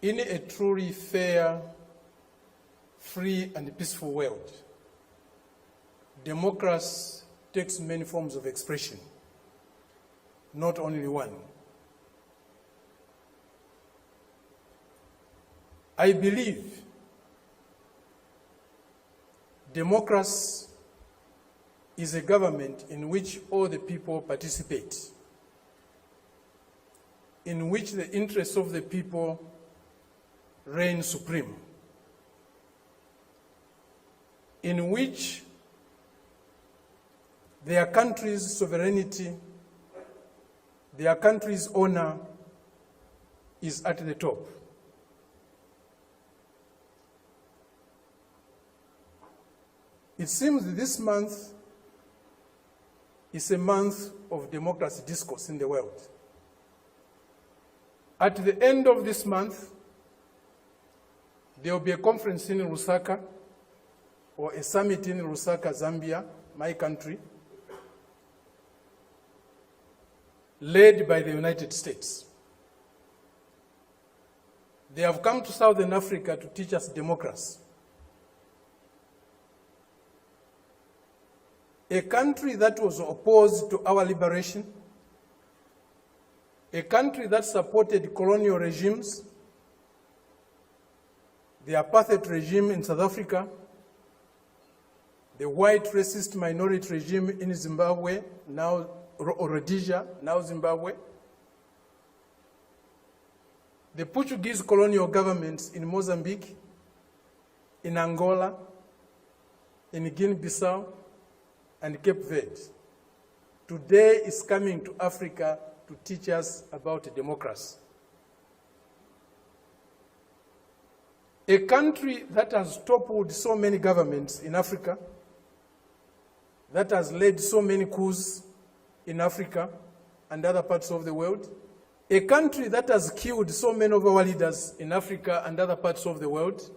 In a truly fair, free and peaceful world, democracy takes many forms of expression, not only one. I believe democracy is a government in which all the people participate, in which the interests of the people reign supreme, in which their country's sovereignty, their country's honor is at the top. It seems that this month is a month of democracy discourse in the world. At the end of this month, there will be a conference in Lusaka, or a summit in Lusaka, Zambia, my country, led by the United States. They have come to Southern Africa to teach us democracy. A country that was opposed to our liberation, a country that supported colonial regimes, the apartheid regime in South Africa, the white racist minority regime in Zimbabwe, now Rhodesia, now Zimbabwe, the Portuguese colonial governments in Mozambique, in Angola, in Guinea-Bissau, and Cape Verde, today is coming to Africa to teach us about democracy. A country that has toppled so many governments in Africa, that has led so many coups in Africa and other parts of the world, a country that has killed so many of our leaders in Africa and other parts of the world,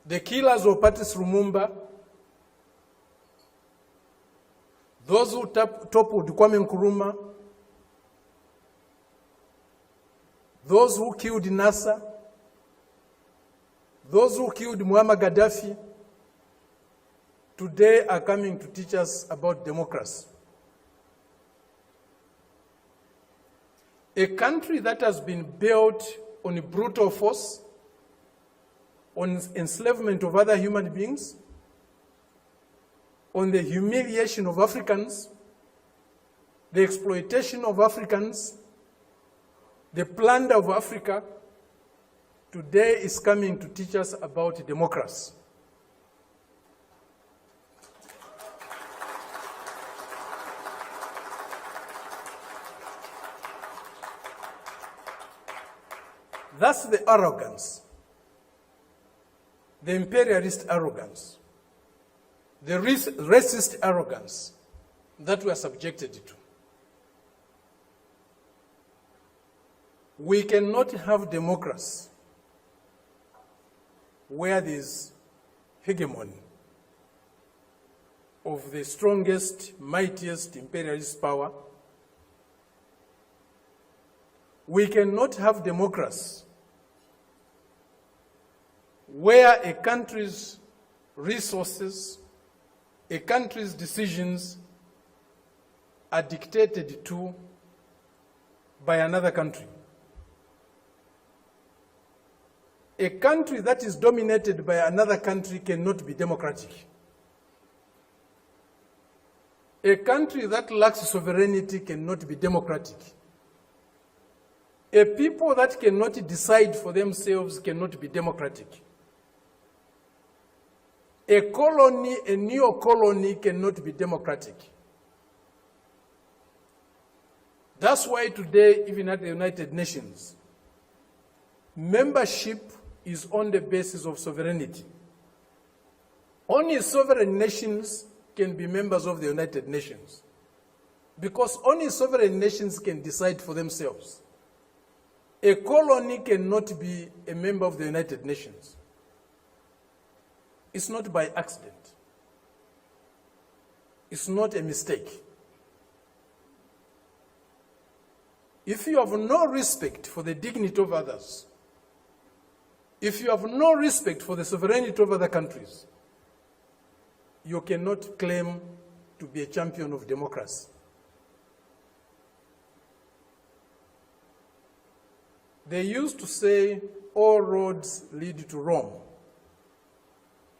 the killers of Patrice Lumumba, those who toppled Kwame Nkrumah, those who killed Nasser, those who killed Muammar Gaddafi, today are coming to teach us about democracy. A country that has been built on brutal force, on enslavement of other human beings, on the humiliation of Africans, the exploitation of Africans, the plunder of Africa, today is coming to teach us about democracy. That's the arrogance, the imperialist arrogance, the racist arrogance that we are subjected to. We cannot have democracy where there is hegemony of the strongest, mightiest imperialist power. We cannot have democracy where a country's resources, a country's decisions are dictated to by another country. A country that is dominated by another country cannot be democratic. A country that lacks sovereignty cannot be democratic. A people that cannot decide for themselves cannot be democratic. A colony, a neo-colony cannot be democratic. That's why today, even at the United Nations, membership is on the basis of sovereignty. Only sovereign nations can be members of the United Nations, because only sovereign nations can decide for themselves. A colony cannot be a member of the United Nations. It's not by accident. It's not a mistake. if you have no respect for the dignity of others, if you have no respect for the sovereignty of other countries, you cannot claim to be a champion of democracy. They used to say, all roads lead to Rome.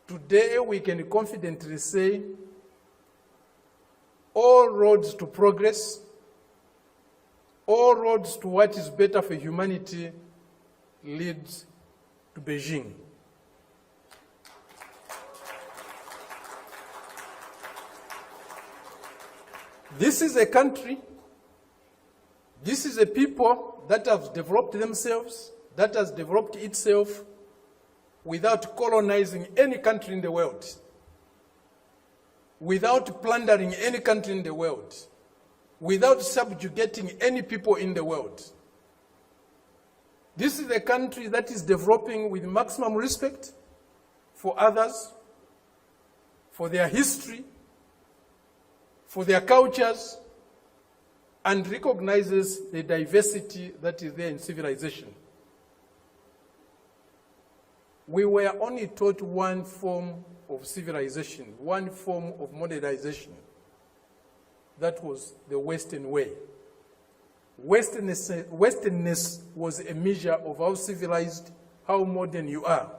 Today, we can confidently say, all roads to progress, all roads to what is better for humanity leads to Beijing. This is a country, this is a people that have developed themselves, that has developed itself without colonizing any country in the world, without plundering any country in the world, without subjugating any people in the world. This is a country that is developing with maximum respect for others, for their history, for their cultures, and recognizes the diversity that is there in civilization. We were only taught one form of civilization, one form of modernization. That was the Western way. Westernness was a measure of how civilized, how modern you are.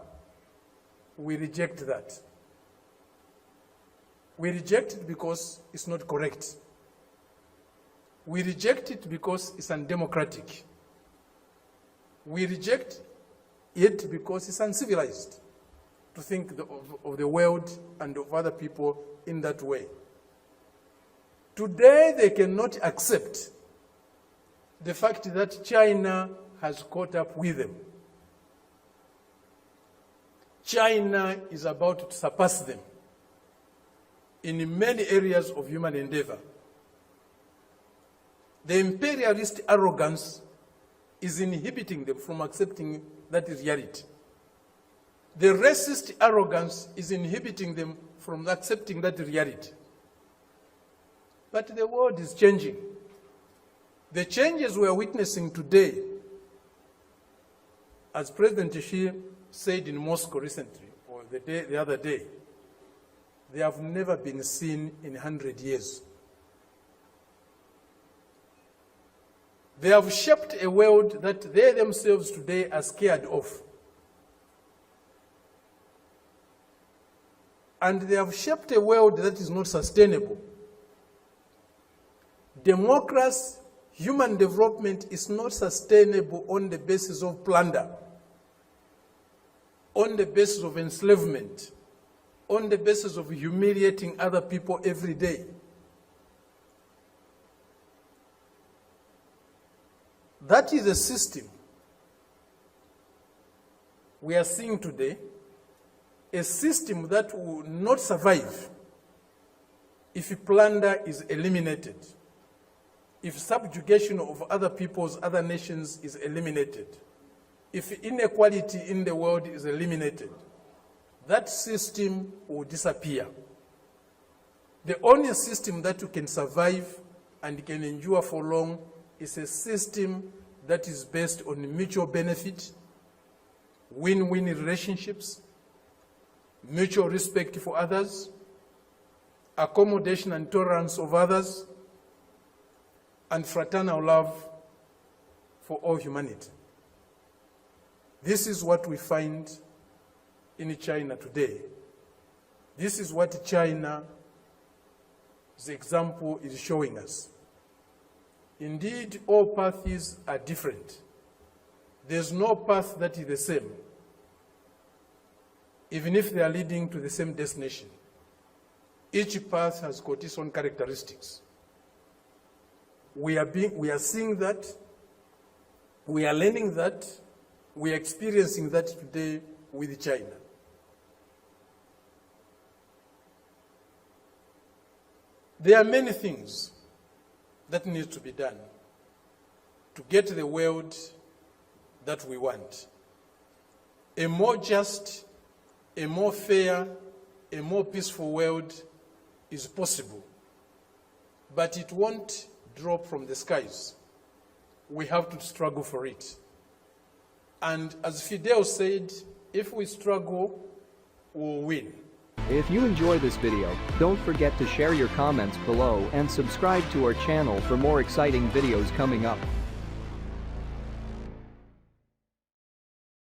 We reject that. We reject it because it's not correct. We reject it because it's undemocratic. We reject it because it's uncivilized to think of the world and of other people in that way. Today, they cannot accept the fact that China has caught up with them. China is about to surpass them in many areas of human endeavor. The imperialist arrogance is inhibiting them from accepting that reality. The racist arrogance is inhibiting them from accepting that reality. But the world is changing. The changes we are witnessing today, as President Xi said in Moscow recently, or the other day, they have never been seen in 100 years. They have shaped a world that they themselves today are scared of. And they have shaped a world that is not sustainable. Democracy, human development is not sustainable on the basis of plunder, on the basis of enslavement, on the basis of humiliating other people every day. That is a system we are seeing today, a system that will not survive if plunder is eliminated, if subjugation of other peoples, other nations is eliminated, if inequality in the world is eliminated. That system will disappear. The only system that can survive and can endure for long is a system that is based on mutual benefit, win-win relationships, mutual respect for others, accommodation and tolerance of others, and fraternal love for all humanity. This is what we find in China today. This is what China's example is showing us. Indeed, all paths are different. There's no path that is the same, even if they are leading to the same destination. Each path has got its own characteristics. We are seeing that, we are learning that, we are experiencing that today with China. There are many things that need to be done to get the world that we want. A more just, a more fair, a more peaceful world is possible, but it won't drop from the skies. we have to struggle for it. And as Fidel said, if we struggle, we'll win. If you enjoy this video, don't forget to share your comments below and subscribe to our channel for more exciting videos coming up.